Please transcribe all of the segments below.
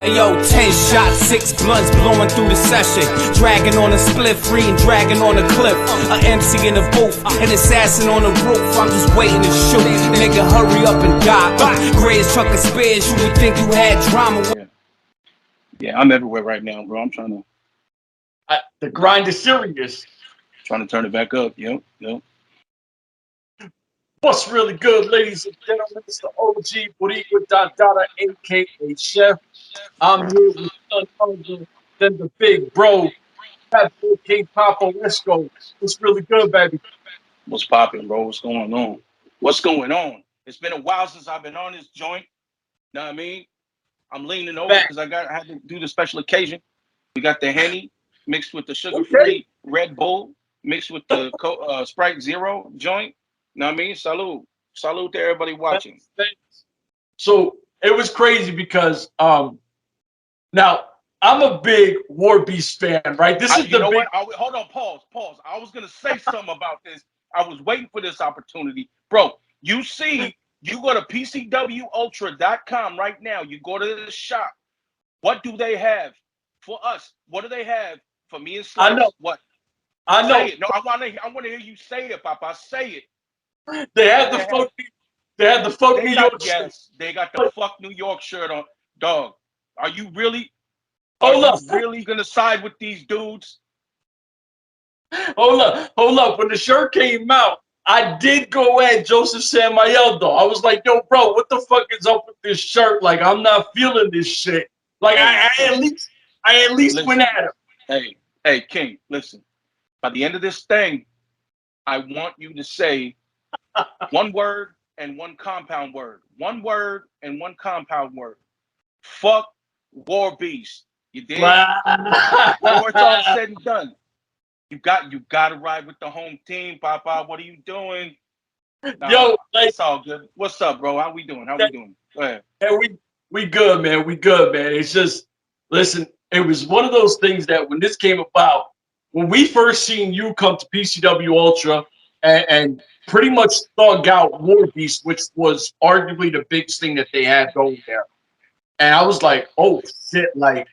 Yo, 10 shots, 6 blunts blowing through the session. Dragging on a split, free and dragging on a cliff. A MC in the booth, an assassin on the roof. I'm just waiting to shoot. Nigga, hurry up and die. Greatest truck of spares, you would think you had drama. Yeah, I'm everywhere right now, bro. I'm trying to. The grind is serious. Trying to turn it back up. Yep. What's really good, ladies and gentlemen? It's the OG Boricua Dada, aka Chef. I'm here with none other than the big bro, Fatboy Papo Esco. What's really good, baby? What's popping, bro? What's going on? What's going on? It's been a while since I've been on this joint. Know what I mean? I'm leaning over because I had to do the special occasion. We got the Henny mixed with the sugar-free Red Bull mixed with the Sprite Zero joint. Know what I mean? Salute. Salute to everybody watching. So it was crazy because now I'm a big WarBeast fan, right? This is you know what? Hold on, pause. I was gonna say something about this. I was waiting for this opportunity. Bro, you see, you go to PCWUltra.com right now. You go to the shop. What do they have for us? What do they have for me and Slice? I know. What? I know. Say it. No, I want to hear you say it, Papa. Say it. They had the fuck. They had the fuck New York. Yes, they got the fuck New York shirt on. Dog, are you really? Hold up. Really gonna side with these dudes? Hold up. When the shirt came out, I did go at Josef Samael though. I was like, yo, bro, what the fuck is up with this shirt? Like, I'm not feeling this shit. Like, I at least went at him. Hey, King, listen. By the end of this thing, I want you to say one word and one compound word. One word and one compound word. Fuck WarBeast. You did? Before it's all said and done. You got to ride with the home team, Papa. What are you doing? Nah, yo, it's all good. What's up, bro? How we doing? Go ahead. Yeah, we good, man. We good, man. It's just, listen, it was one of those things that when this came about, when we first seen you come to PCW Ultra and pretty much thug out WarBeast, which was arguably the biggest thing that they had going there. And I was like, oh shit, like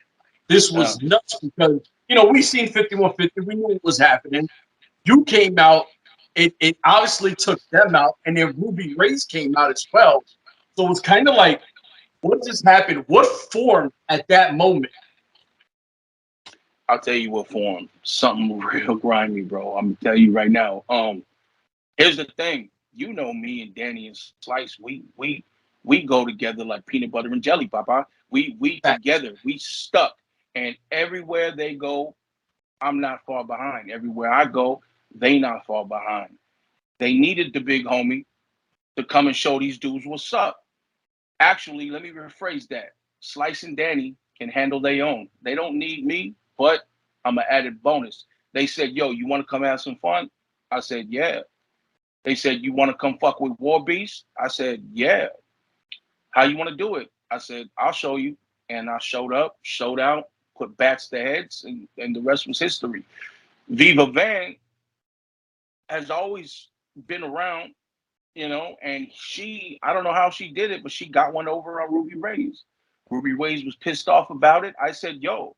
this was nuts because, you know, we seen 5150, we knew what was happening. You came out, it obviously took them out, and then Ruby Ray's came out as well. So it was kind of like, what just happened? What formed at that moment? I'll tell you what formed. Something real grimy, bro. I'm gonna tell you right now. Here's the thing. You know me and Danny and Slice, we go together like peanut butter and jelly, Papa. We together, we stuck. And everywhere they go, I'm not far behind. Everywhere I go, they not far behind. They needed the big homie to come and show these dudes what's up. Actually, let me rephrase that. Slice and Danny can handle their own. They don't need me, but I'm an added bonus. They said, yo, you want to come have some fun? I said, yeah. They said, you want to come fuck with WarBeast? I said, yeah. How you want to do it? I said, I'll show you. And I showed up, showed out, put bats to heads, and the rest was history. Viva Van has always been around, you know, and I don't know how she did it, but she got one over on Ruby Ray's. Ruby Ray's was pissed off about it. I said, yo,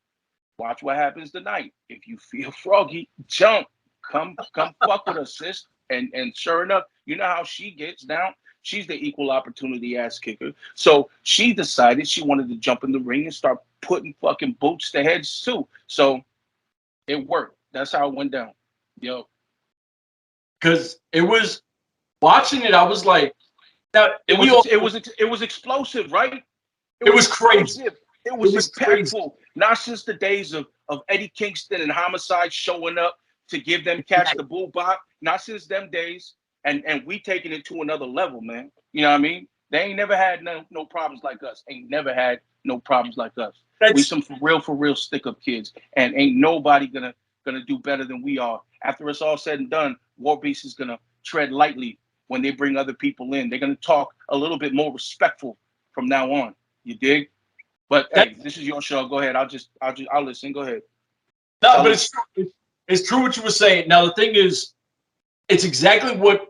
watch what happens tonight. If you feel froggy, jump. Come fuck with us, sis. And sure enough, you know how she gets down. She's the equal opportunity ass kicker. So she decided she wanted to jump in the ring and start putting fucking boots to heads too. So it worked. That's how it went down. Yo. Because it was watching it, I was like, now, it was explosive, right? It was crazy. It was impactful. Not since the days of Eddie Kingston and Homicide showing up to give them cats the bull bop. Not since them days. And we taking it to another level, man. You know what I mean? They ain't never had no problems like us. Ain't never had no problems like us. We some for real stick-up kids. And ain't nobody gonna do better than we are. After it's all said and done, WarBeast is gonna tread lightly when they bring other people in. They're gonna talk a little bit more respectful from now on. You dig? But hey, this is your show. Go ahead. I'll listen. Go ahead. No, but it's true what you were saying. Now the thing is, it's exactly what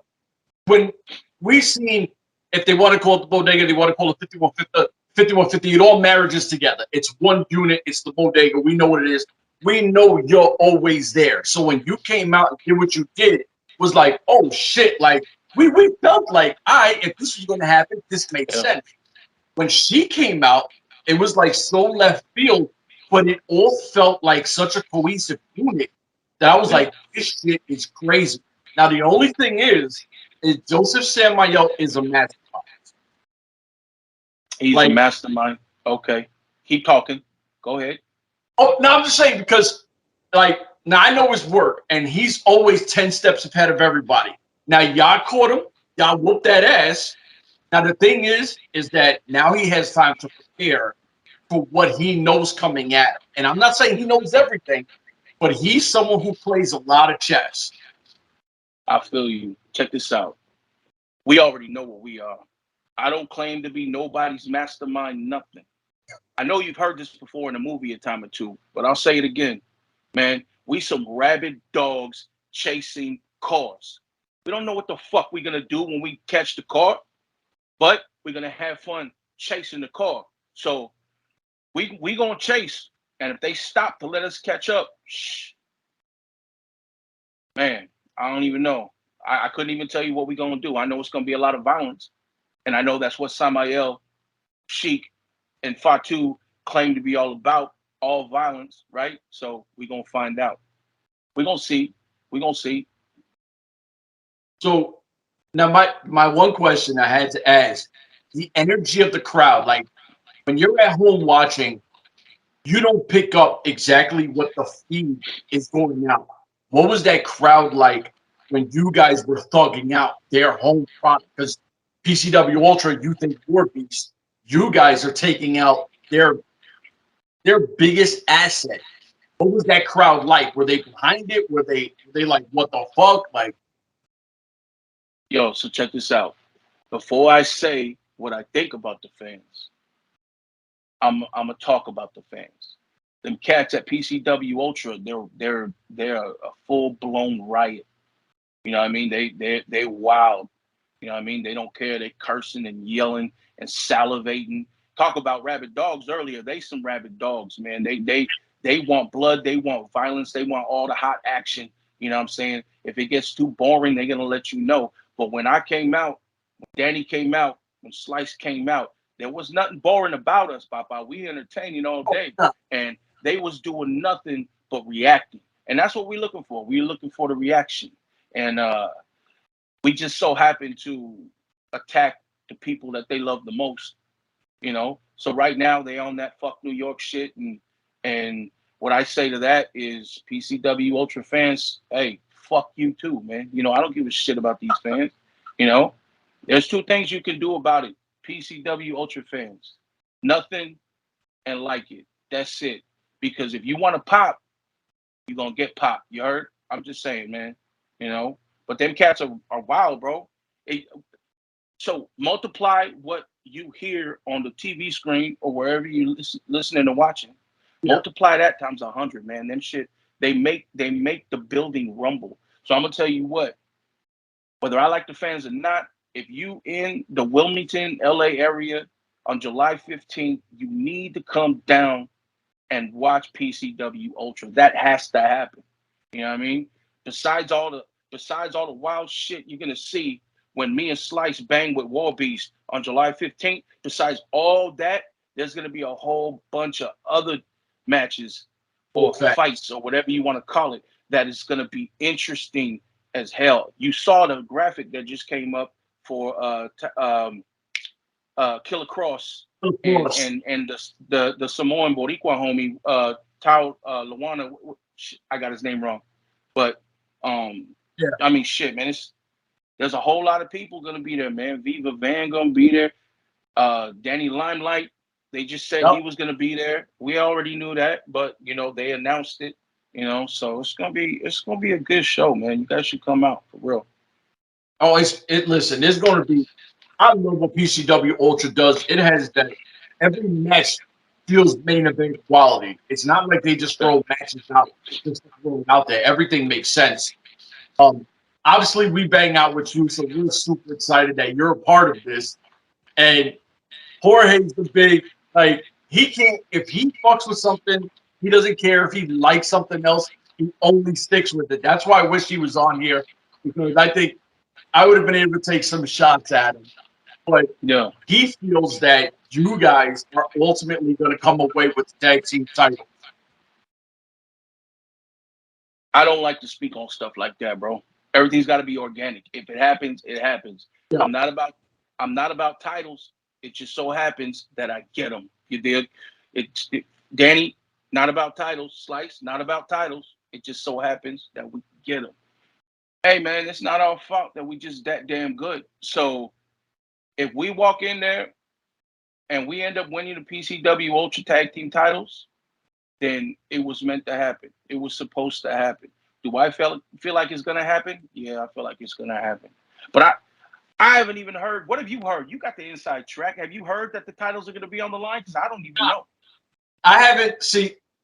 when we seen, if they want to call it the bodega, they want to call it 5150, it all marriages together. It's one unit. It's the bodega. We know what it is. We know you're always there. So when you came out and did what you did, was like, oh shit, like we felt like, all right, if this was going to happen, this made sense. When she came out, it was like so left field, but it all felt like such a cohesive unit that I was like, this shit is crazy. Now the only thing is Josef Samael is a mastermind. He's like, a mastermind. Okay, keep talking. Go ahead. Oh, no, I'm just saying because, like, now I know his work, and he's always 10 steps ahead of everybody. Now, y'all caught him. Y'all whooped that ass. Now, the thing is that now he has time to prepare for what he knows coming at him. And I'm not saying he knows everything, but he's someone who plays a lot of chess. I feel you. Check this out. We already know what we are. I don't claim to be nobody's mastermind, nothing. I know you've heard this before in a movie a time or two, but I'll say it again. Man, we some rabid dogs chasing cars. We don't know what the fuck we're going to do when we catch the car, but we're going to have fun chasing the car. So we going to chase, and if they stop to let us catch up, man, I don't even know. I couldn't even tell you what we're going to do. I know it's going to be a lot of violence, and I know that's what Samael, Sheik, and Fatu claim to be all about, all violence, right? So we're going to find out. We're going to see. We're going to see. So now my one question I had to ask, the energy of the crowd, like when you're at home watching, you don't pick up exactly what the feed is going out. What was that crowd like when you guys were thugging out their home product? Because PCW Ultra, you think WarBeast, you guys are taking out their biggest asset. What was that crowd like? Were they behind it? Were they like, what the fuck? Like, yo, so check this out. Before I say what I think about the fans, I'm gonna talk about the fans. Them cats at PCW Ultra, they're a full blown riot. You know what I mean? They wild. You know what I mean? They don't care. They cursing and yelling and salivating. Talk about rabid dogs earlier. They some rabid dogs, man. They want blood. They want violence. They want all the hot action. You know what I'm saying? If it gets too boring, they're gonna let you know. But when I came out, when Danny came out, when Slice came out, there was nothing boring about us, Papa. We entertaining all day, and they was doing nothing but reacting. And that's what we're looking for. We're looking for the reaction. And we just so happen to attack the people that they love the most, you know. So right now they on that fuck New York shit, and what I say to that is PCW Ultra fans, hey, fuck you too, man. You know, I don't give a shit about these fans. You know, there's two things you can do about it. PCW Ultra fans, nothing and like it. That's it. Because if you want to pop, you're gonna get popped. You heard? I'm just saying, man. You know. But them cats are wild, bro. So multiply what you hear on the TV screen or wherever you listening and watching. Yeah. Multiply that times 100, man. Them shit, they make the building rumble. So I'm gonna tell you what, whether I like the fans or not, if you in the Wilmington, LA area on July 15th, you need to come down and watch PCW Ultra. That has to happen. You know what I mean? Besides all the wild shit you're gonna see when me and Slice bang with WarBeast on July 15th, besides all that, there's gonna be a whole bunch of other matches or fights or whatever you want to call it that is gonna be interesting as hell. You saw the graphic that just came up for Killer Cross and the Samoan Boricua homie Tao Luana. I got his name wrong, but yeah. I mean, shit, man. There's a whole lot of people gonna be there, man. Viva Van gonna be there. Danny Limelight. They just said he was gonna be there. We already knew that, but you know they announced it. You know, so it's gonna be a good show, man. You guys should come out for real. Oh, listen, there's gonna be. I love what PCW Ultra does. It has that every match feels main event quality. It's not like they just throw matches out, just throw it out there. Everything makes sense. Obviously, we bang out with you, so we're super excited that you're a part of this. And Jorge's the big, like, he can't, if he fucks with something, he doesn't care if he likes something else, he only sticks with it. That's why I wish he was on here, because I think I would have been able to take some shots at him. But Yeah. he feels that you guys are ultimately going to come away with the tag team title. I don't like to speak on stuff like that, bro. Everything's got to be organic. If it happens, it happens. Yeah. I'm not about titles. It just so happens that I get them. You did. Danny, not about titles. Slice, not about titles. It just so happens that we get them. Hey, man, it's not our fault that we just that damn good. So if we walk in there and we end up winning the PCW Ultra Tag Team titles, then it was meant to happen. It was supposed to happen. Do I feel like it's gonna happen? Yeah, I feel like it's gonna happen. But I haven't even heard. What have you heard? You got the inside track. Have you heard that the titles are gonna be on the line? Because I don't even know. I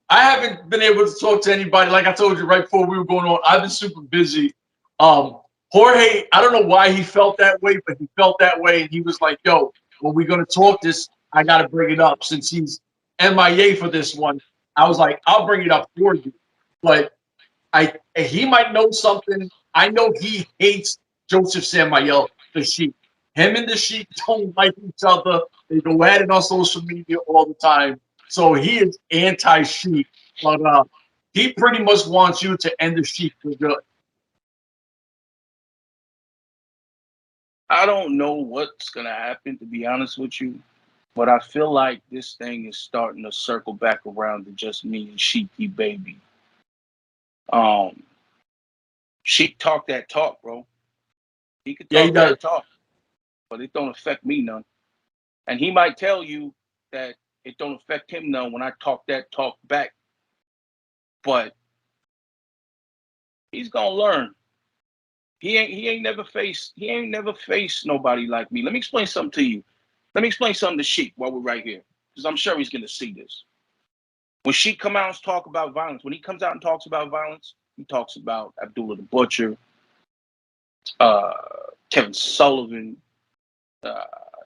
haven't been able to talk to anybody. Like I told you right before we were going on, I've been super busy. Jorge, I don't know why he felt that way, but he felt that way, and he was like, "Yo, when we're gonna talk this, I gotta bring it up." Since he's MIA for this one, I was like, "I'll bring it up for you." But he might know something. I know he hates Josef Samael, the Sheik. Him and the Sheik don't like each other. They go at it on social media all the time. So he is anti-Sheik, but he pretty much wants you to end the Sheik for good. I don't know what's gonna happen, to be honest with you, but I feel like this thing is starting to circle back around to just me and Sheiky baby. Sheik talk that talk, bro. He could talk that talk, but it don't affect me none. And he might tell you that it don't affect him none when I talk that talk back. But he's gonna learn. He ain't never faced nobody like me. Let me explain something to you. Let me explain something to Sheik while we're right here, because I'm sure he's gonna see this. When Sheik come out and talk about violence, when he comes out and talks about violence, he talks about Abdullah the Butcher, Kevin Sullivan,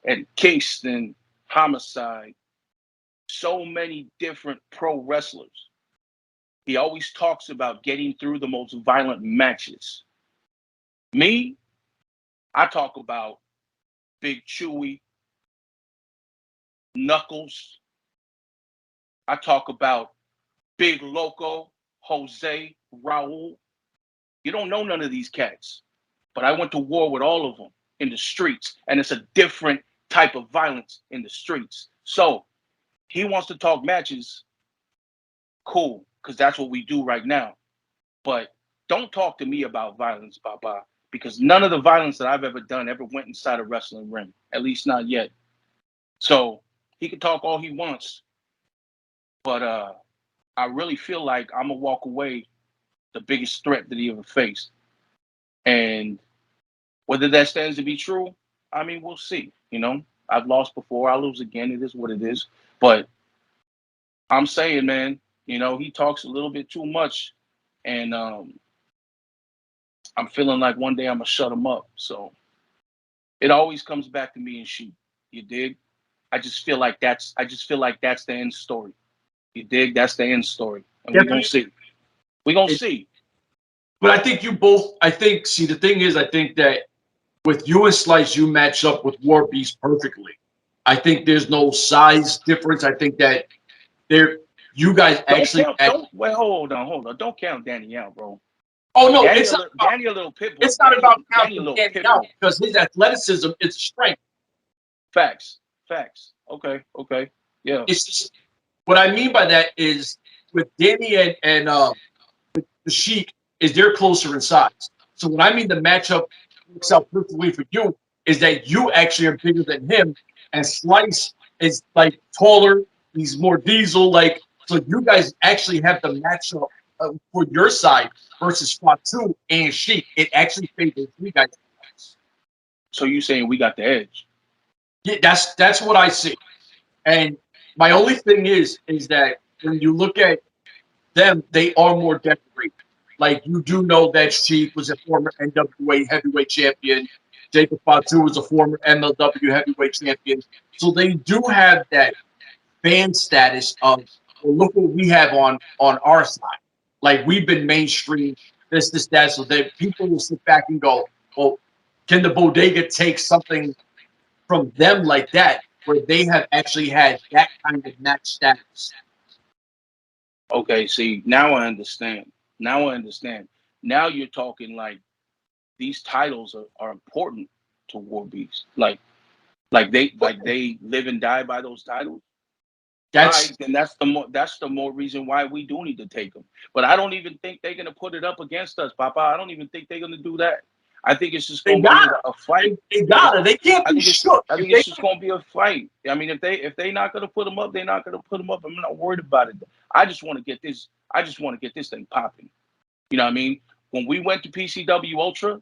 and Kingston, Homicide, so many different pro wrestlers. He always talks about getting through the most violent matches. Me, I talk about Big Chewy, Knuckles. I talk about Big Loco, Jose, Raul. You don't know none of these cats, but I went to war with all of them in the streets, and it's a different type of violence in the streets. So he wants to talk matches, cool, because that's what we do right now. But don't talk to me about violence, Papa, because none of the violence that I've ever done ever went inside a wrestling ring, at least not yet. So he can talk all he wants, but I really feel like I'm gonna walk away the biggest threat that he ever faced. And whether that stands to be true, I mean, we'll see. You know, I've lost before, I'll lose again. It is what it is. But I'm saying, man, you know, he talks a little bit too much, and I'm feeling like one day I'm gonna shut him up. So it always comes back to me and Sheik. You dig? I just feel like that's the end story. You dig? That's the end story. And we're gonna see. We're gonna see. But I think see, the thing is, I think that with you and Slice, you match up with WarBeast perfectly. I think there's no size difference. I think that you guys actually. Wait, hold on. Don't count Danny out, bro. Oh no, Danny a little pitbull. It's not about counting Danny out, because his athleticism is strength. Facts. Okay. Yeah. It's just, what I mean by that is, with Danny and the Sheik, is they're closer in size. So what I mean, the matchup works out perfectly for you is that you actually are bigger than him, and Slice is like taller. He's more diesel, like, so you guys actually have the matchup for your side versus Fatu and Sheik. It actually favors you guys. So you saying we got the edge? Yeah, that's what I see. And my only thing is that when you look at them, they are more decorated. Like, you do know that Sheik was a former N.W.A heavyweight champion. Jacob Fatu is a former MLW heavyweight champion. So they do have that fan status of, well, look what we have on our side. Like, we've been mainstream, this, that. So that people will sit back and go, well, can the bodega take something from them like that, where they have actually had that kind of match status? Okay, see, now I understand. Now I understand. Now you're talking like these titles are important to WarBeast. Like they live and die by those titles. That's Then that's the more reason why we do need to take them. But I don't even think they're gonna put it up against us, Papa. I don't even think they're gonna do that. I think it's just they gonna be gotta. a fight. They gotta. They can't be shook. I think it's just gonna be a fight. I mean, if they not gonna put them up, they're not gonna put them up. I'm not worried about it. I just want to get this. I just want to get this thing popping. You know what I mean? When we went to PCW Ultra,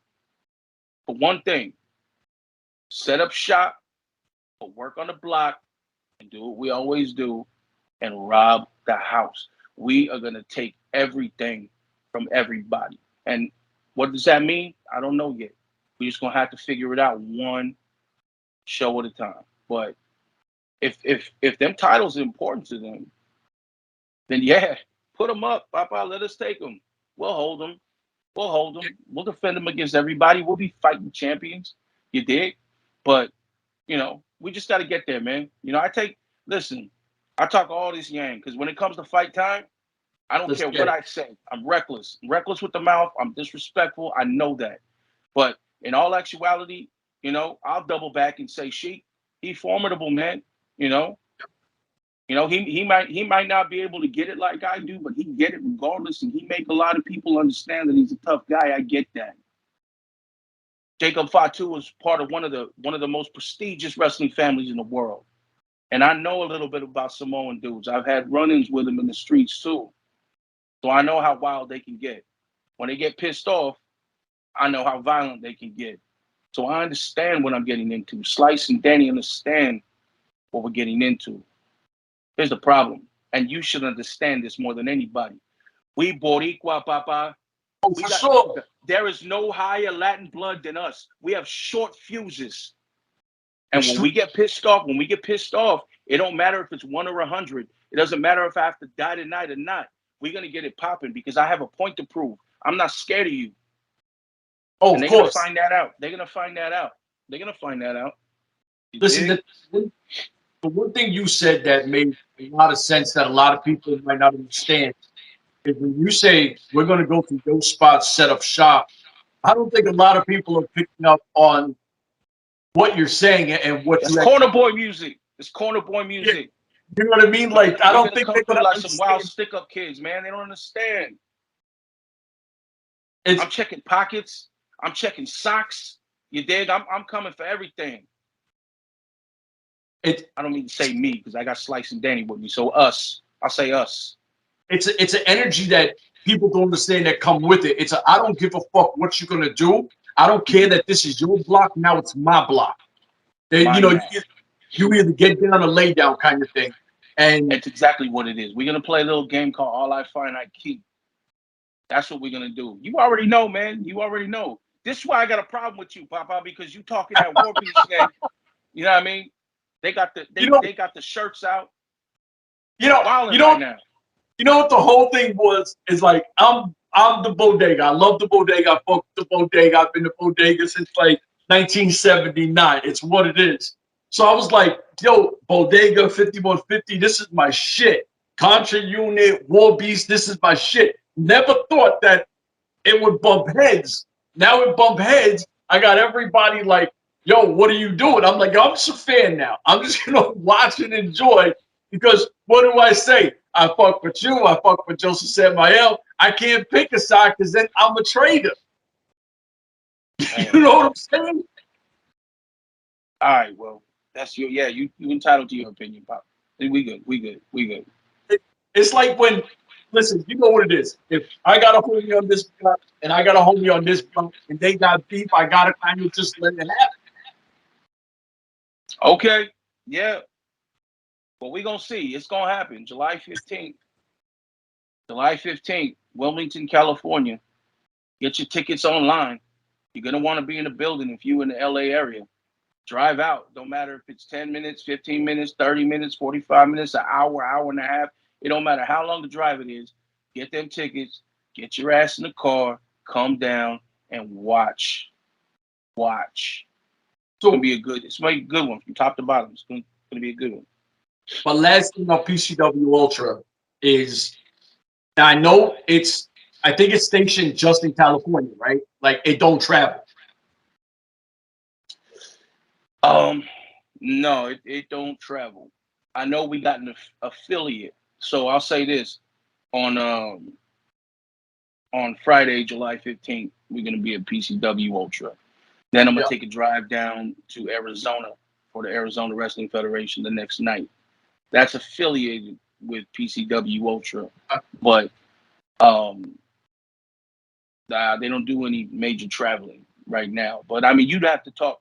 for one thing, set up shop, work on the block, and do what we always do, and rob the house. We are gonna take everything from everybody. And what does that mean? I don't know yet. We're just gonna have to figure it out one show at a time. But if them titles are important to them, then yeah, put them up, Papa. Let us take them. We'll hold them. We'll hold them. We'll defend them against everybody. We'll be fighting champions. You dig? But you know, we just got to get there, man. You know, listen, I talk all this yang because when it comes to fight time, I don't care what I say. I'm reckless. I'm reckless with the mouth. I'm disrespectful. I know that. But in all actuality, you know, I'll double back and say, Sheik, he formidable, man. You know, he might not be able to get it like I do, but he get it regardless, and he make a lot of people understand that he's a tough guy. I get that. Jacob Fatu was part of one of the most prestigious wrestling families in the world. And I know a little bit about Samoan dudes. I've had run-ins with them in the streets too. So I know how wild they can get. When they get pissed off, I know how violent they can get. So I understand what I'm getting into. Slice and Danny understand what we're getting into. Here's the problem. And you should understand this more than anybody. We Boricua, Papa. Sure. There is no higher Latin blood than us. We have short fuses. And when we get pissed off, it don't matter if it's 1 or 100. It doesn't matter if I have to die tonight or not. We're going to get it popping because I have a point to prove. I'm not scared of you. Oh, and of they're course. Gonna find that out. They're going to find that out. They're going to find that out. Listen, the one thing you said that made a lot of sense that a lot of people might not understand is when you say we're going to go to those spots, set up shop. I don't think a lot of people are picking up on what you're saying and what It's corner boy music. It's corner boy music. You know what I mean? Like, I don't think they're going to like understand. some wild stick-up kids, man. They don't understand. I'm checking pockets. I'm checking socks. You dig? I'm coming for everything. I don't mean to say me because I got Slice and Danny with me. So us. I'll say us. It's an energy that people don't understand that come with it. I don't give a fuck what you're gonna do. I don't care that this is your block. Now it's my block. You either get down or lay down kind of thing. And it's exactly what it is. We're gonna play a little game called All I Find I Keep. That's what we're gonna do. You already know, man. You already know. This is why I got a problem with you, Papa, because you talking that WarBeast shit. You know what I mean? They got the shirts out. You know what the whole thing was is like I'm the bodega. I love the bodega. I fuck the bodega. I've been the bodega since like 1979. It's what it is. So I was like, yo, bodega 5150. This is my shit. Contra unit, WarBeast. This is my shit. Never thought that it would bump heads. Now it bump heads. I got everybody like, yo, what are you doing? I'm like, I'm just a fan now. I'm just gonna watch and enjoy because what do I say? I fuck with you. I fuck with Josef Samael. I can't pick a side because then I'm a traitor. You know what I'm saying? All right, well, that's you entitled to your opinion, Pop. We good. It's like when, listen, you know what it is. If I got a homie on this block and I got a homie on this block and they got beef, I gotta kind of just let it happen. Okay, yeah. Well, we're gonna see. It's gonna happen. July 15th. July 15th, Wilmington, California. Get your tickets online. You're gonna want to be in the building if you in the LA area. Drive out. Don't matter if it's 10 minutes, 15 minutes, 30 minutes, 45 minutes, an hour, hour and a half. It don't matter how long the drive it is. Get them tickets, get your ass in the car, come down and watch. Watch. It's gonna be a good, it's gonna be a good one from top to bottom. It's gonna be a good one. But last thing on PCW Ultra is, now I know I think it's stationed just in California, right? Like it don't travel. No, it don't travel. I know we got an affiliate, so I'll say this: on Friday, July 15th, we're gonna be at PCW Ultra. Then I'm gonna take a drive down to Arizona for the Arizona Wrestling Federation the next night. That's affiliated with PCW Ultra, but they don't do any major traveling right now. But I mean, you'd have to talk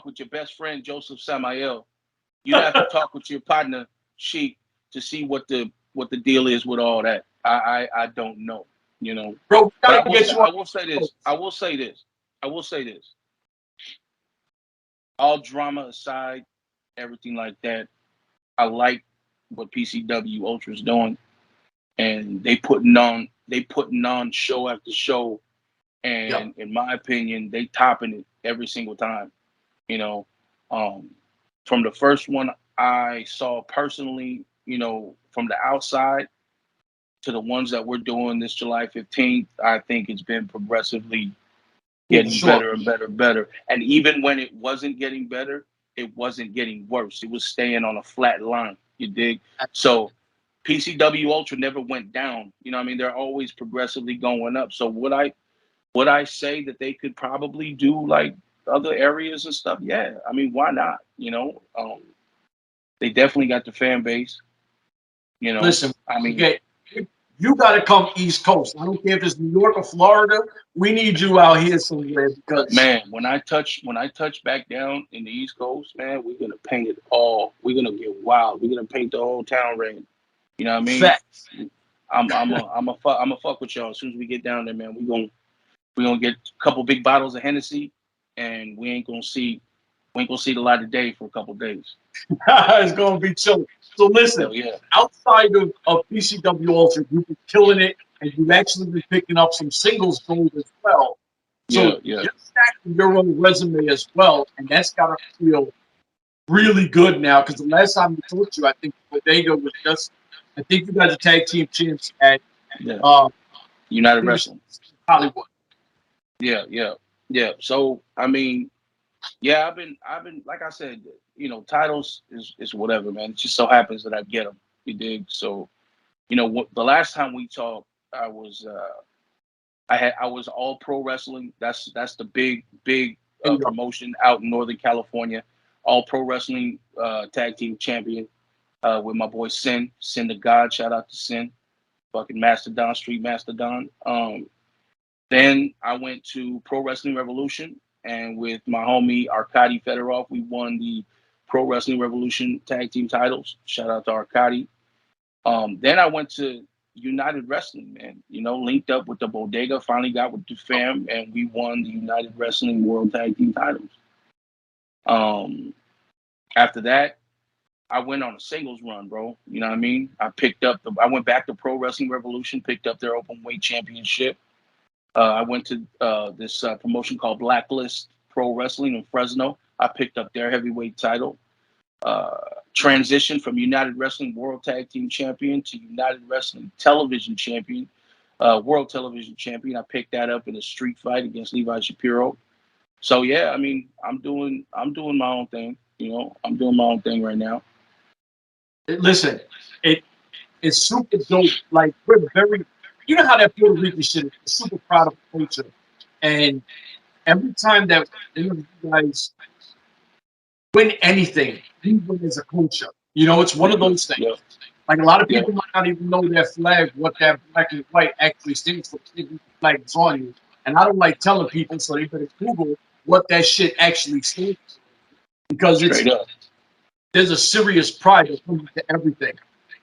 with your best friend Josef Samael. You'd have to talk with your partner Sheik to see what the deal is with all that. I don't know, you know. Bro, but I will say this. All drama aside, everything like that, I like what PCW Ultra's doing, and they putting on show after show, and in my opinion, they topping it every single time. You know, from the first one I saw personally, you know, from the outside to the ones that we're doing this July 15th, I think it's been progressively getting better and better and better. And even when it wasn't getting better, it wasn't getting worse. It was staying on a flat line. You dig? So PCW Ultra never went down. You know what I mean? They're always progressively going up. So would I say that they could probably do like other areas and stuff? Yeah. I mean, why not? You know, they definitely got the fan base. You know, listen, I mean, you got to come East Coast. I don't care if it's New York or Florida. We need you out here somewhere because, man, when I touch back down in the East Coast, man, we're gonna paint it all. We're gonna get wild. We're gonna paint the whole town red. You know what I mean? facts. I'm a fuck with y'all as soon as we get down there, man. We're gonna get a couple big bottles of Hennessy, and we ain't gonna see the light of day for a couple days. It's gonna be chill. So listen, outside of PCW Ultra, you've been killing it, and you've actually been picking up some singles gold as well. So you're stacking your own resume as well, and that's gotta feel really good now. Because the last time we talked to you, I think Bodega was just, I think you guys are tag team champs at United Wrestling Hollywood. Yeah. So I mean, I've been like I said, you know, titles is whatever, man. It just so happens that I get them. You dig? So, you know, the last time we talked, I was All Pro Wrestling. That's the big promotion out in Northern California. All Pro Wrestling tag team champion with my boy Sin the God. Shout out to Sin, fucking Mastodon, Street Mastodon. Then I went to Pro Wrestling Revolution, and with my homie Arkady Fedorov, we won the Pro Wrestling Revolution tag team titles. Shout out to Arkady. Then I went to United Wrestling, man. You know, linked up with the Bodega, finally got with the fam, and we won the United Wrestling World Tag Team titles. After that, I went on a singles run, bro. You know what I mean? I went back to Pro Wrestling Revolution, picked up their open weight championship. I went to this promotion called Blacklist Pro Wrestling in Fresno. I picked up their heavyweight title. Transitioned from United Wrestling World Tag Team Champion to United Wrestling Television Champion, World Television Champion. I picked that up in a street fight against Levi Shapiro. So yeah, I mean, I'm doing my own thing. You know, I'm doing my own thing right now. Listen, it's super dope. Like, we're very, you know how that Puerto Rican shit is. We're super proud of the culture. And every time that you guys win anything, we win as a culture. You know, it's one of those things. Yeah. Like, a lot of people might not even know their flag, what that black and white actually stands for. The flag is on you. And I don't like telling people, so they better Google what that shit actually stands for. Because there's a serious pride that comes to everything.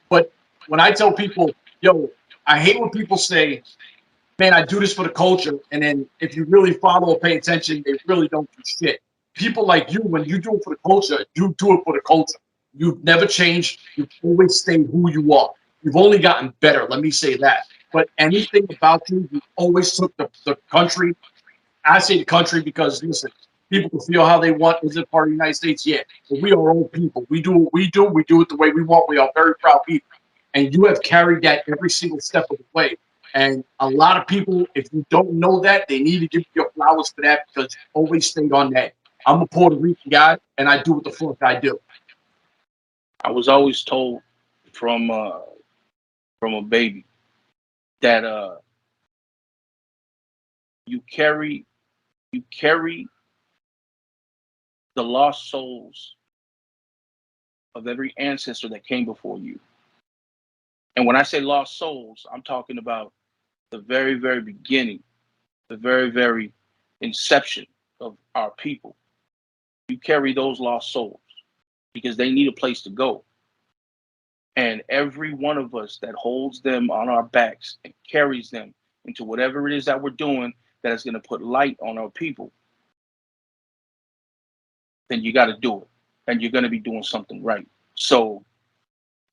But when I tell people, yo, I hate when people say man, I do this for the culture. And then if you really follow or pay attention, they really don't do shit. People like you, when you do it for the culture, you do it for the culture. You've never changed. You've always stayed who you are. You've only gotten better. Let me say that. But anything about you, you always took the country. I say the country because, listen, people can feel how they want. Is it part of the United States? Yeah. But we are our own people. We do what we do. We do it the way we want. We are very proud people. And you have carried that every single step of the way. And a lot of people, if you don't know that, they need to give you your flowers for that because you always stayed on that. I'm a Puerto Rican guy, and I do what the fuck I do. I was always told from a baby that you carry the lost souls of every ancestor that came before you. And when I say lost souls, I'm talking about the very, very beginning, the very, very inception of our people. You carry those lost souls because they need a place to go. And every one of us that holds them on our backs and carries them into whatever it is that we're doing that is going to put light on our people, then you got to do it. And you're going to be doing something right. So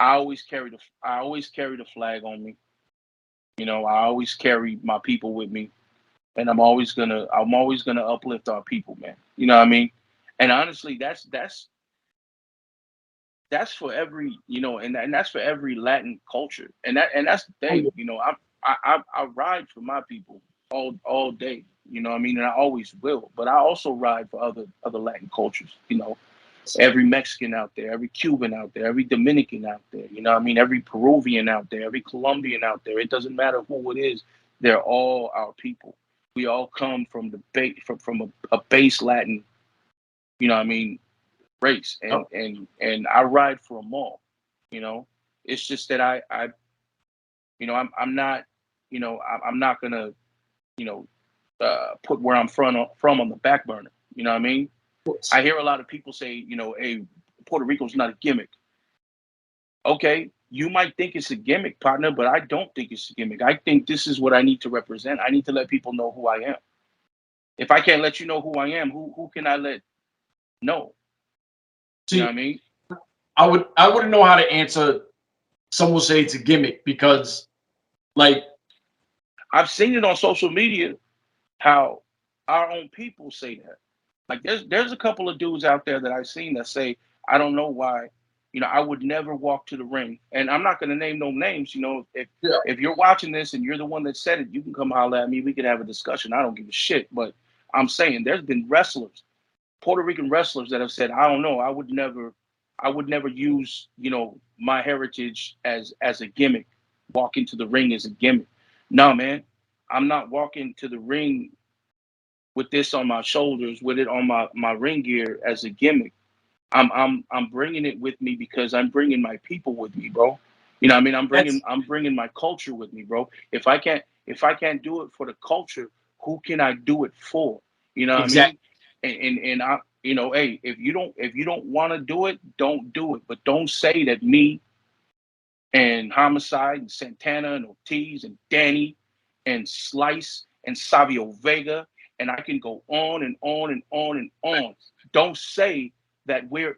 I always carry the flag on me. You know, I always carry my people with me. And I'm always gonna uplift our people, man. You know what I mean? And honestly, that's for every, and that's for every Latin culture. And that's the thing, I ride for my people all day, you know what I mean? And I always will. But I also ride for other Latin cultures, every Mexican out there, every Cuban out there, every Dominican out there, you know what I mean? Every Peruvian out there, every Colombian out there. It doesn't matter who it is, they're all our people. We all come from the from a base Latin, you know what I mean, race, and I ride for them all. It's just that I'm not, I'm not gonna, put where I'm from on the back burner. You know what I mean? I hear a lot of people say, hey, Puerto Rico's not a gimmick. Okay, you might think it's a gimmick, partner, but I don't think it's a gimmick. I think this is what I need to represent. I need to let people know who I am. If I can't let you know who I am, who can I let know? See, you know what I mean? I wouldn't know how to answer. Some will say it's a gimmick because, like, I've seen it on social media how our own people say that. Like, there's a couple of dudes out there that I've seen that say, I don't know why, I would never walk to the ring. And I'm not going to name no names. If you're watching this and you're the one that said it, you can come holler at me. We can have a discussion. I don't give a shit. But I'm saying there's been wrestlers, Puerto Rican wrestlers, that have said, I don't know, I would never use, my heritage as a gimmick. Walk into the ring as a gimmick. No, man, I'm not walking to the ring with this on my shoulders, with it on my ring gear as a gimmick. I'm bringing it with me because I'm bringing my people with me, bro. You know what I mean? I'm bringing my culture with me, bro. If I can't do it for the culture, who can I do it for? You know what I mean? And I, hey, if you don't want to do it, don't do it. But don't say that me and Homicide and Santana and Ortiz and Danny and Slice and Savio Vega, and I can go on and on and on and on. Don't say that we're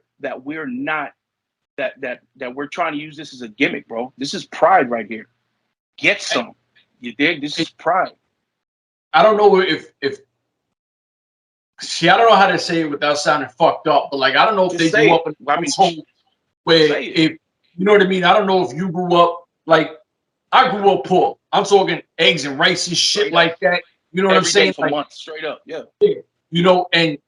not that we're trying to use this as a gimmick, bro. This is pride right here. Get some. You dig? This is pride. I don't know if see, I don't know how to say it without sounding fucked up, but like I don't know if they grew up in a household where if you know what I mean. I don't know if you grew up like I grew up poor. I'm talking eggs and rice and shit like that. You know what I'm saying? For months, straight up, yeah. And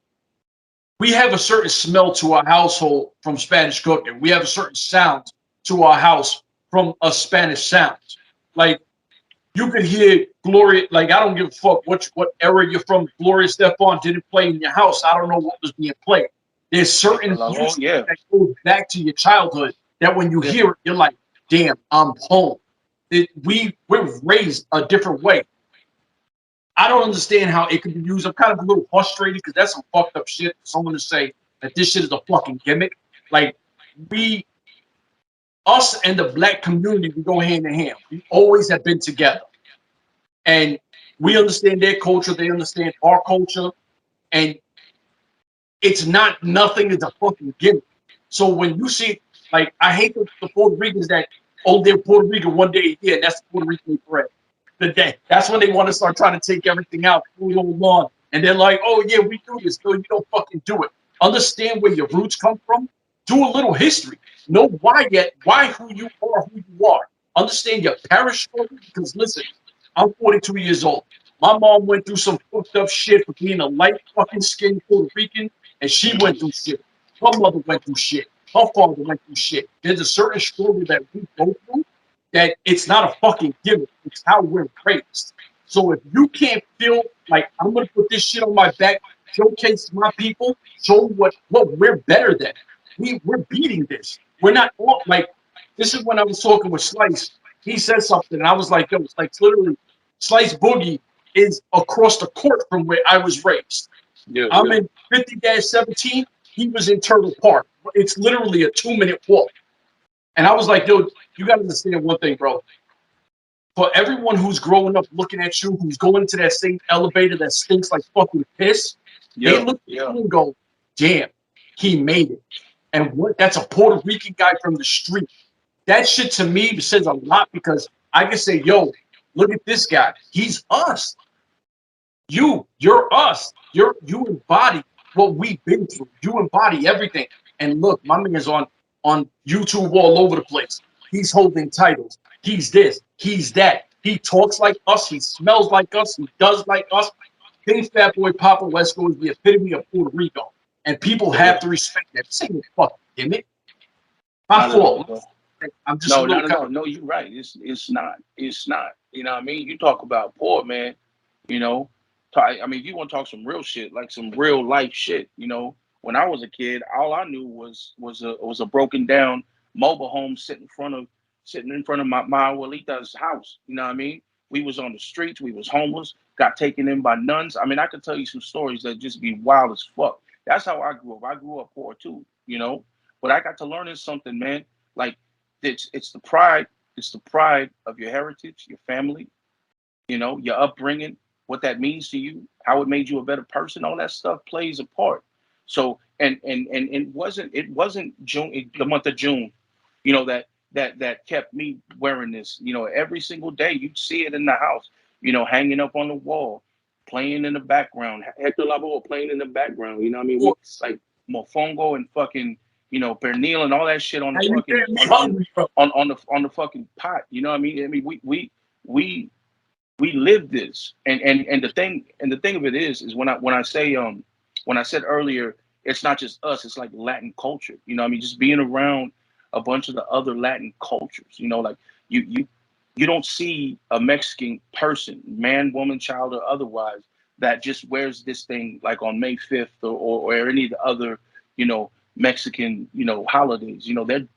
we have a certain smell to our household from Spanish cooking. We have a certain sound to our house from a Spanish sound. Like you could hear Gloria. Like I don't give a fuck what era you're from. Gloria Estefan didn't play in your house. I don't know what was being played. There's certain music that goes back to your childhood that when you hear it, you're like, damn, I'm home. We're raised a different way. I don't understand how it could be used. I'm kind of a little frustrated because that's some fucked up shit. Someone to say that this shit is a fucking gimmick. Like us and the black community, we go hand in hand. We always have been together. And We understand their culture. They understand our culture. And it's not nothing. It's a fucking gimmick. So when you see, like, I hate the Puerto Ricans that, oh, they're Puerto Rican one day. Yeah, that's the Puerto Rican threat. The day. That's when they want to start trying to take everything out. On. And they're like, oh, yeah, we do this. No, you don't fucking do it. Understand where your roots come from. Do a little history. Know why who you are. Understand your parish struggle. Because listen, I'm 42 years old. My mom went through some fucked up shit for being a light fucking skinned Puerto Rican, and she went through shit. Her mother went through shit. Her father went through shit. There's a certain struggle that we go through that it's not a fucking gimmick. It's how we're raised. So if you can't feel like I'm gonna put this shit on my back, showcase my people, show what we're better than. We're beating this. We're not all like this is when I was talking with Slice. He said something, and I was like, yo, it's like literally Slice Boogie is across the court from where I was raised. Yeah, I'm in 50-17. He was in Turtle Park. It's literally a 2-minute walk. And I was like, dude, you got to understand one thing, bro. For everyone who's growing up looking at you, who's going to that same elevator that stinks like fucking piss, they look at you and go, damn, he made it. And what? That's a Puerto Rican guy from the street. That shit to me says a lot because I can say, yo, look at this guy. He's us. You're us. You embody what we've been through. You embody everything. And look, my man is on YouTube all over the place. He's holding titles. He's this. He's that. He talks like us. He smells like us. He does like us. King Fatboy Papo Esco is the epitome of Puerto Rico, and people have to respect that. Say it, fuck, gimmick. My fault. I'm just no. You're right. It's not. It's not. You know what I mean? You talk about poor man. You know, I mean, if you want to talk some real shit, like some real life shit. You know, when I was a kid, all I knew was a broken down mobile home sitting in front of my abuelita's house. You know what I mean? We was on the streets. We was homeless. Got taken in by nuns. I mean, I could tell you some stories that just be wild as fuck. That's how I grew up. I grew up poor too. You know, but I got to learn something, man. Like it's the pride. It's the pride of your heritage, your family. You know, your upbringing, what that means to you, how it made you a better person. All that stuff plays a part. So and it wasn't June, the month of June, you know, that kept me wearing this. You know, every single day you'd see it in the house, you know, hanging up on the wall, playing in the background. Hector Lavoe playing in the background. You know what I mean? We, like Mofongo and fucking, you know, Pernil and all that shit on the fucking on the fucking pot. You know what I mean? I mean, we live this, and the thing of it is when I say when I said earlier, it's not just us, it's like Latin culture. You know what I mean? Just being around a bunch of the other Latin cultures. You know, like you don't see a Mexican person, man, woman, child, or otherwise, that just wears this thing like on May 5th or any of the other, you know, Mexican, you know, holidays. You know, they're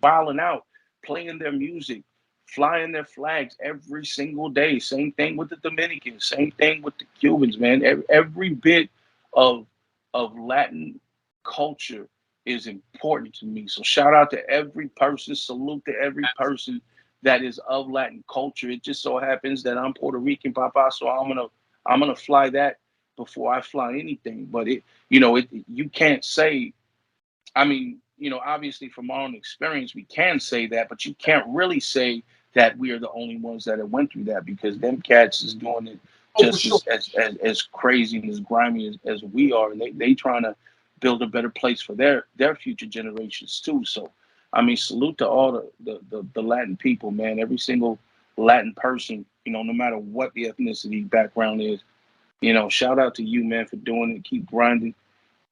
wilding out, playing their music, flying their flags every single day. Same thing with the Dominicans, same thing with the Cubans, man. Every bit of Latin culture is important to me. So shout out to every person, salute to every person that is of Latin culture. It just so happens that I'm Puerto Rican, Papa, so I'm gonna fly that before I fly anything. But you can't say, I mean, you know, obviously from our own experience, we can say that, but you can't really say that we are the only ones that have went through that, because them cats is doing it just as crazy and as grimy as we are, and they trying to build a better place for their future generations too. So, I mean, salute to all the Latin people, man. Every single Latin person, you know, no matter what the ethnicity background is, you know, shout out to you, man, for doing it. Keep grinding,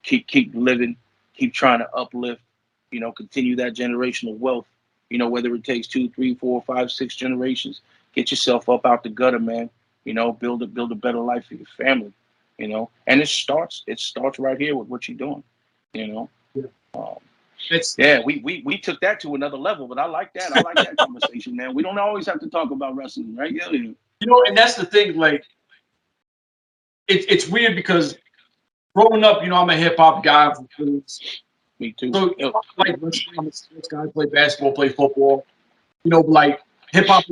keep living, keep trying to uplift, you know, continue that generational wealth. You know, whether it takes 2, 3, 4, 5, 6 generations, get yourself up out the gutter, man. You know, build a better life for your family. You know, and it starts right here with what you're doing. You know, we took that to another level, but I like that. I like that conversation, man. We don't always have to talk about wrestling, right? Yeah. You know, and that's the thing. Like, it's weird because growing up, you know, I'm a hip hop guy. Me too. So, you know, like, I'm a sports guy. I play basketball, play football. You know, like hip hop.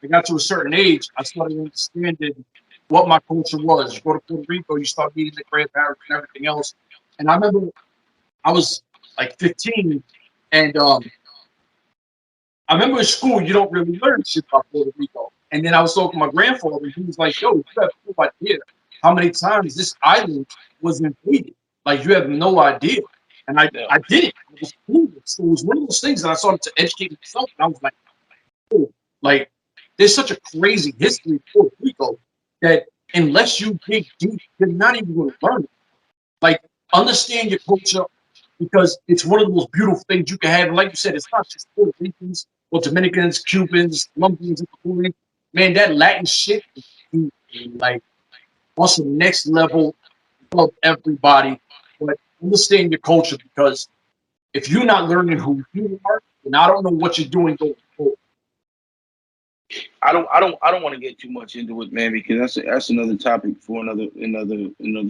I got to a certain age, I started understanding what my culture was. You go to Puerto Rico, you start meeting the grandparents and everything else. And I remember I was like 15, and I remember in school you don't really learn shit about Puerto Rico. And then I was talking to my grandfather, and he was like, "Yo, you have no idea how many times this island was invaded. Like you have no idea." And Yeah. I did it. I was cool. So it was one of those things that I started to educate myself. And I was like, oh, like there's such a crazy history of Puerto Rico that unless you dig deep, you're not even going to learn it. Like understand your culture because it's one of the most beautiful things you can have. And like you said, it's not just Puerto Ricans or Dominicans, Cubans, Colombians, and Puerto Rican. Man, that Latin shit is like also next level of everybody. But understand your culture because if you're not learning who you are, then I don't know what you're doing going forward. I don't want to get too much into it, man, because that's another topic for another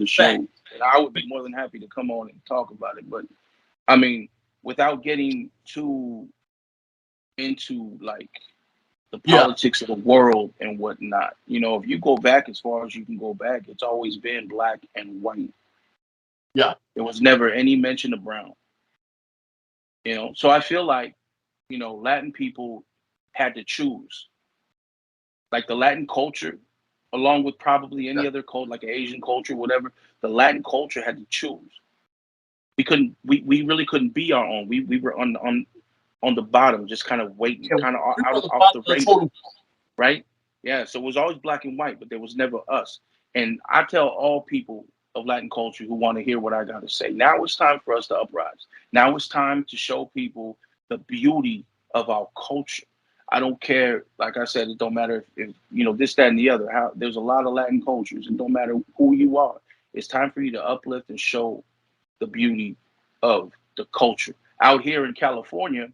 show. Fact. And I would be more than happy to come on and talk about it. But I mean, without getting too into like the Yeah, politics of the world and whatnot, you know, if you go back as far as you can go back, it's always been black and white. yeah, There was never any mention of brown. You know, so I feel like, you know, Latin people had to choose. Like the Latin culture, along with probably yeah. any other culture, like Asian culture, whatever, the Latin culture had to choose. We really couldn't be our own. We were on the bottom, just kind of waiting, Yeah, kind of we were out the off bottom the of the radar, totem. right? Yeah, so it was always black and white, but there was never us. And I tell all people of Latin culture who want to hear what I got to say, now it's time for us to uprise. Now it's time to show people the beauty of our culture. I don't care, like I said, it don't matter if you know this, that, and the other. How there's a lot of Latin cultures, and don't matter who you are. It's time for you to uplift and show the beauty of the culture. Out here in California,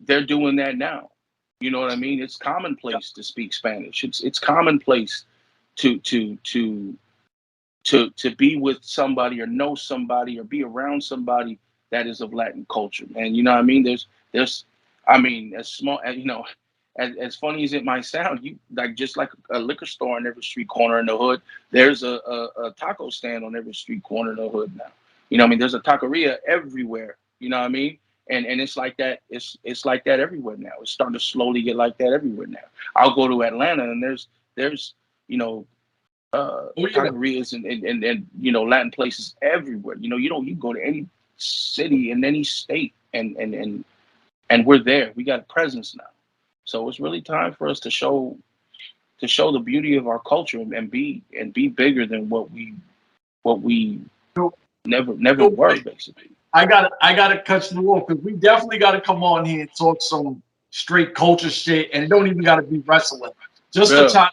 they're doing that now. You know what I mean? It's commonplace to speak Spanish. It's commonplace to to to to be with somebody or know somebody or be around somebody that is of Latin culture. And you know what I mean? There's I mean, as small as you know, as funny as it might sound, you like just like a liquor store on every street corner in the hood, there's a taco stand on every street corner in the hood now. You know what I mean? There's a taqueria everywhere. You know what I mean? And it's like that. It's like that everywhere now. It's starting to slowly get like that everywhere now. I'll go to Atlanta and there's you know Oh yeah, taquerias and you know Latin places everywhere. You know, you can go to any city in any state and we're there. We got a presence now. So it's really time for us to show the beauty of our culture and be bigger than what we no, never no were way. basically. I gotta cut you off because we definitely gotta come on here and talk some straight culture shit, and it don't even gotta be wrestling. Just for Yeah. time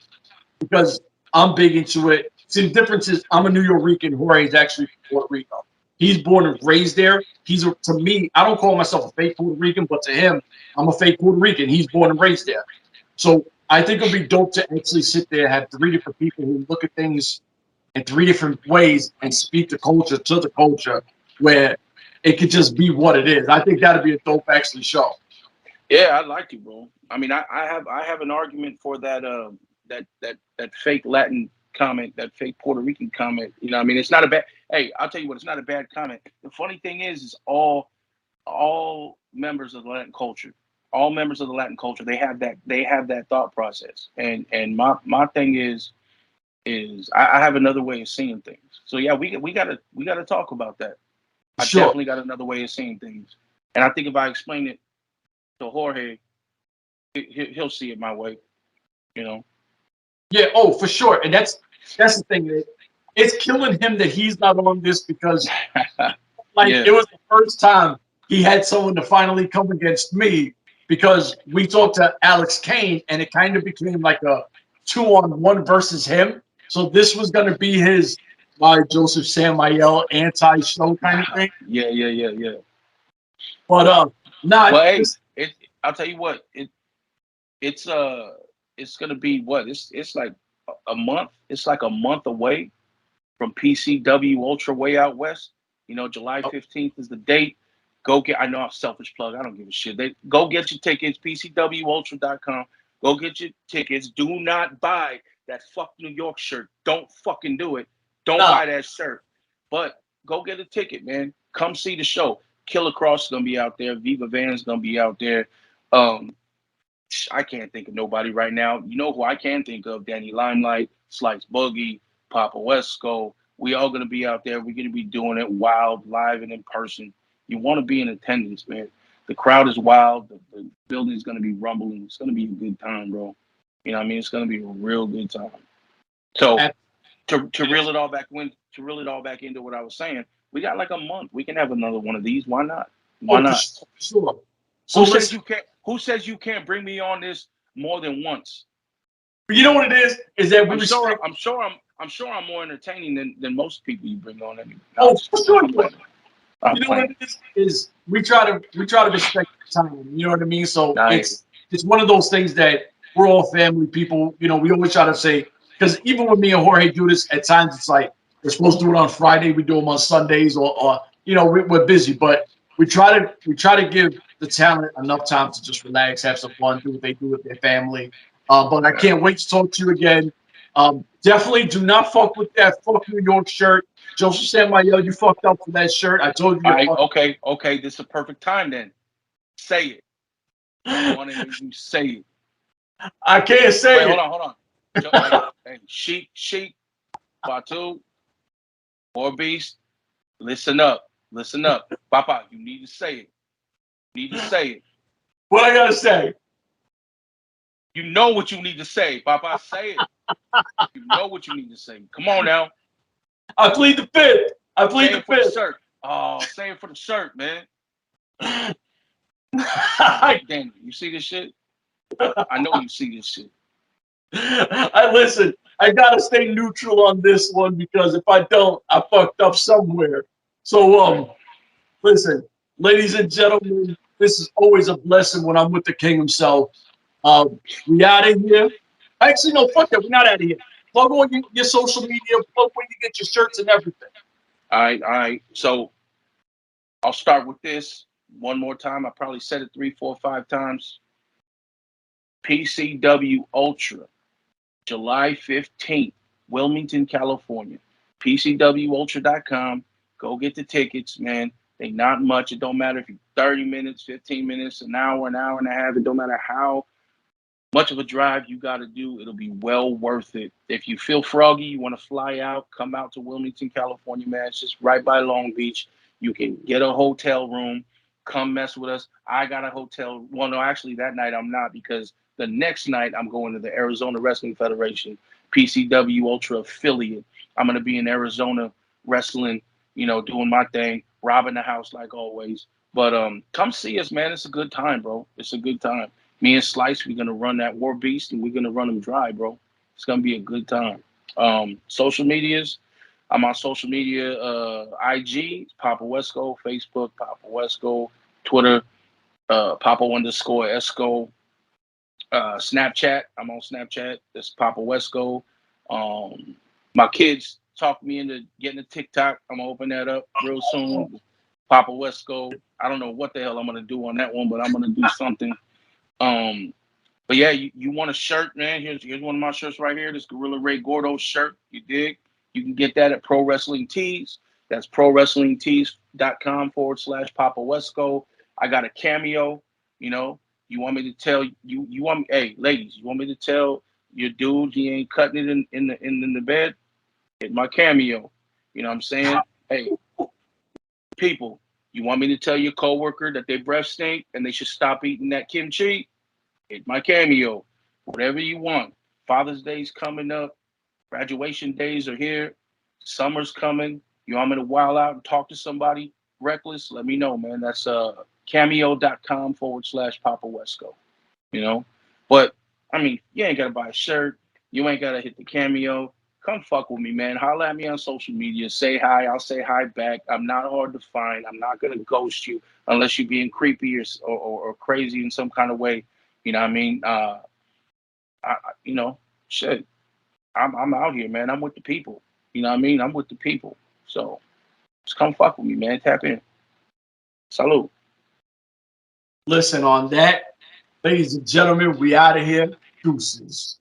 because I'm big into it. See, the difference is I'm a New Yorican. Jorge is actually from Puerto Rico. He's born and raised there. To me, I don't call myself a fake Puerto Rican, but to him, I'm a fake Puerto Rican. He's born and raised there. So I think it'll be dope to actually sit there and have three different people who look at things in three different ways and speak the culture to the culture where it could just be what it is. I think that'd be a dope actually show. Yeah, I like you, bro. I mean, I have an argument for that that fake Latin comment, that fake Puerto Rican comment. You know, what I mean, it's not a bad. Hey, I'll tell you what, it's not a bad comment. The funny thing is all members of the Latin culture, all members of the Latin culture, they have that thought process. And my thing is I have another way of seeing things. So yeah, we gotta talk about that. I Sure. definitely got another way of seeing things, and I think if I explain it to Jorge, he'll see it my way. You know. Yeah, oh, for sure. And that's the thing. It's killing him that he's not on this because like Yeah. it was the first time he had someone to finally come against me because we talked to Alex Kane and it kind of became like a 2-on-1 versus him. So this was gonna be his Joseph Samael anti-show kind of thing. Yeah. But not Well, hey, this. I'll tell you what. It's it's gonna be what it's like a month. It's like a month away from PCW Ultra Way Out West. You know, July 15th is the date. Go get. I know I'm selfish plug. I don't give a shit. They go get your tickets. PCWUltra.com. Go get your tickets. Do not buy that fuck New York shirt. Don't fucking do it. Don't buy that shirt. But go get a ticket, man. Come see the show. Killer Cross is gonna be out there. Viva Van's gonna be out there. I can't think of nobody right now. You know who I can think of? Danny Limelight, Slice Boogie, Papo Esco. We all gonna be out there. We're gonna be doing it wild, live, and in person. You want to be in attendance, man. The crowd is wild. The building's gonna be rumbling. It's gonna be a good time, bro. You know what I mean? It's gonna be a real good time. So to reel it all back into what I was saying, we got like a month. We can have another one of these. Why not? Why not? Sure. So Who says you can't bring me on this more than once? You know what it is? Is that I'm sure I'm more entertaining than most people you bring on anyway. Oh, for sure. You know what it is we try to respect time. You know what I mean? So it's one of those things that we're all family people. You know, we always try to say, because even when me and Jorge do this, at times it's like we're supposed to do it on Friday, we do them on Sundays, or you know, we're busy, but we try to give the talent enough time to just relax, have some fun, do what they do with their family. But I can't wait to talk to you again. Definitely do not fuck with that fuck New York shirt. Joseph Samael, you fucked up for that shirt. I told you. Okay. This is a perfect time then. Say it. I want to hear you say it. I can't say it. Hold on. Hey, Sheik, Batu, WarBeast, listen up. Papa, you need to say it. What I gotta say? You know what you need to say, Papa. Say it. You know what you need to say. Come on now. I plead the fifth. For the shirt. Oh, say it for the shirt, man. Damn, you see this shit? I know you see this shit. Listen. I gotta stay neutral on this one because if I don't, I fucked up somewhere. So, listen, ladies and gentlemen, this is always a blessing when I'm with the king himself. We out of here. Actually, no, fuck that. We're not out of here. Plug on your social media. Plug where you get your shirts and everything. All right. So I'll start with this one more time. I probably said it 3, 4, 5 times. PCW Ultra, July 15th, Wilmington, California. PCWUltra.com. Go get the tickets, man. They not much. It don't matter if you're 30 minutes, 15 minutes, an hour and a half. It don't matter how much of a drive you got to do. It'll be well worth it. If you feel froggy, you want to fly out, come out to Wilmington, California, man. It's just right by Long Beach. You can get a hotel room. Come mess with us. I got a hotel. Well, no, actually, that night I'm not, because the next night I'm going to the Arizona Wrestling Federation, PCW Ultra affiliate. I'm going to be in Arizona wrestling, you know, doing my thing, robbing the house like always. But come see us, man. It's a good time, bro. It's a good time. Me and Slice, we're going to run that WarBeast, and we're going to run them dry, bro. It's going to be a good time. Social medias. I'm on social media, IG, Papo Esco, Facebook, Papo Esco, Twitter, Papo_Esco, Snapchat. I'm on Snapchat. That's Papo Esco. My kids talked me into getting a TikTok. I'm going to open that up real soon. Papo Esco. I don't know what the hell I'm going to do on that one, but I'm going to do something. But yeah, you want a shirt, man? Here's one of my shirts right here. This Gorilla Ray Gordo shirt. You dig? You can get that at Pro Wrestling Tees. That's prowrestlingtees.com/Papo Esco. I got a cameo. You know, you want me to tell you want me, hey ladies, you want me to tell your dude he ain't cutting it in the bed? Hit my cameo. You know what I'm saying? Hey, people, you want me to tell your coworker that their breath stink and they should stop eating that kimchi? Hit my cameo. Whatever you want. Father's Day's coming up. Graduation days are here. Summer's coming. You want me to wild out and talk to somebody reckless? Let me know, man. That's cameo.com/Papo Esco. You know? But, I mean, you ain't got to buy a shirt. You ain't got to hit the cameo. Come fuck with me, man. Holla at me on social media. Say hi. I'll say hi back. I'm not hard to find. I'm not going to ghost you unless you're being creepy or crazy in some kind of way. You know what I mean? Shit. I'm out here, man. I'm with the people. You know what I mean? I'm with the people. So just come fuck with me, man. Tap in. Salute. Listen, on that, ladies and gentlemen, we out of here. Deuces.